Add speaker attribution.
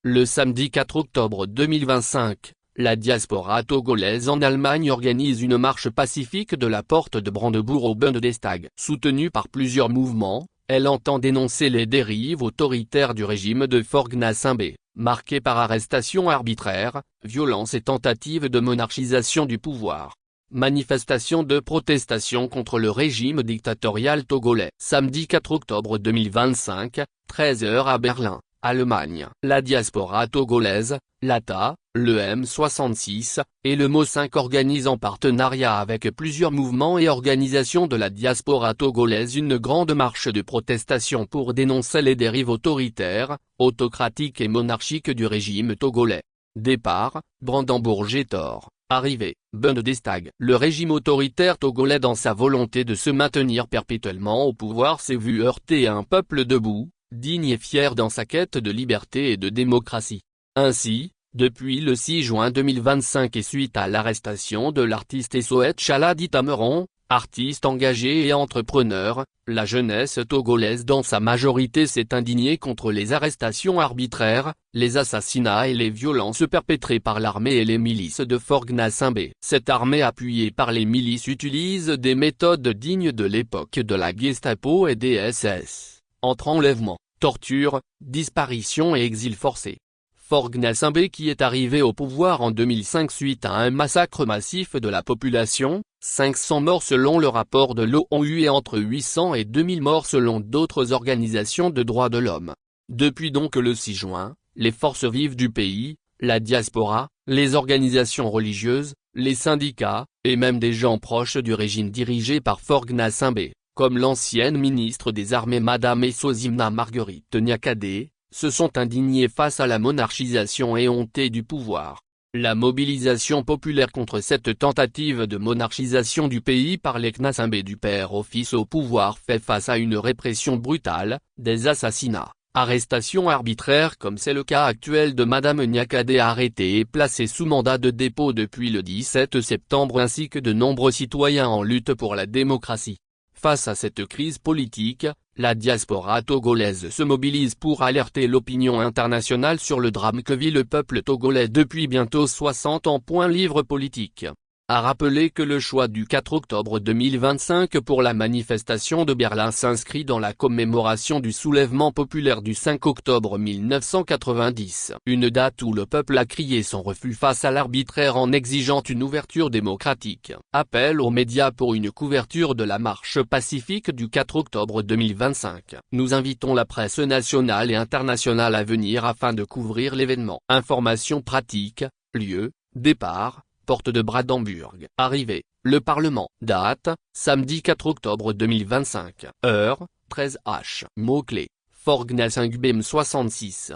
Speaker 1: Le samedi 4 octobre 2025, la diaspora togolaise en Allemagne organise une marche pacifique de la porte de Brandebourg au Bundestag. Soutenue par plusieurs mouvements, elle entend dénoncer les dérives autoritaires du régime de Forghnassambé, marqué par arrestations arbitraires, violences et tentatives de monarchisation du pouvoir. Manifestation de protestation contre le régime dictatorial togolais. Samedi 4 octobre 2025, 13h à Berlin, Allemagne. La diaspora togolaise, l'ATA, le M66, et le MO5 organisent en partenariat avec plusieurs mouvements et organisations de la diaspora togolaise une grande marche de protestation pour dénoncer les dérives autoritaires, autocratiques et monarchiques du régime togolais. Départ, Brandebourg-Gétor. Arrivée, Bundestag. Le régime autoritaire togolais dans sa volonté de se maintenir perpétuellement au pouvoir s'est vu heurter à un peuple debout, digne et fier dans sa quête de liberté et de démocratie. Ainsi, depuis le 6 juin 2025 et suite à l'arrestation de l'artiste Soet Chaladi Tameron, artiste engagé et entrepreneur, la jeunesse togolaise dans sa majorité s'est indignée contre les arrestations arbitraires, les assassinats et les violences perpétrées par l'armée et les milices de Forghnassambé. Cette armée appuyée par les milices utilise des méthodes dignes de l'époque de la Gestapo et des SS, entre enlèvement, torture, disparition et exil forcé. Forghnassambé qui est arrivé au pouvoir en 2005 suite à un massacre massif de la population, 500 morts selon le rapport de l'ONU et entre 800 et 2000 morts selon d'autres organisations de droits de l'homme. Depuis donc le 6 juin, les forces vives du pays, la diaspora, les organisations religieuses, les syndicats, et même des gens proches du régime dirigé par Forghnassambé, comme l'ancienne ministre des Armées Madame Essozimna Marguerite Niakhaté, se sont indignés face à la monarchisation éhontée du pouvoir. La mobilisation populaire contre cette tentative de monarchisation du pays par les Knassambé du père au fils au pouvoir fait face à une répression brutale, des assassinats, arrestations arbitraires comme c'est le cas actuel de Madame Niakhaté arrêtée et placée sous mandat de dépôt depuis le 17 septembre ainsi que de nombreux citoyens en lutte pour la démocratie. Face à cette crise politique, la diaspora togolaise se mobilise pour alerter l'opinion internationale sur le drame que vit le peuple togolais depuis bientôt 60 ans. Livre politique a rappelé que le choix du 4 octobre 2025 pour la manifestation de Berlin s'inscrit dans la commémoration du soulèvement populaire du 5 octobre 1990, une date où le peuple a crié son refus face à l'arbitraire en exigeant une ouverture démocratique. Appel aux médias pour une couverture de la marche pacifique du 4 octobre 2025. Nous invitons la presse nationale et internationale à venir afin de couvrir l'événement. Informations pratiques, lieu, départ, porte de Brandebourg. Arrivée, le Parlement. Date, samedi 4 octobre 2025. Heure, 13h. Mots-clés, Forghnassambé M66.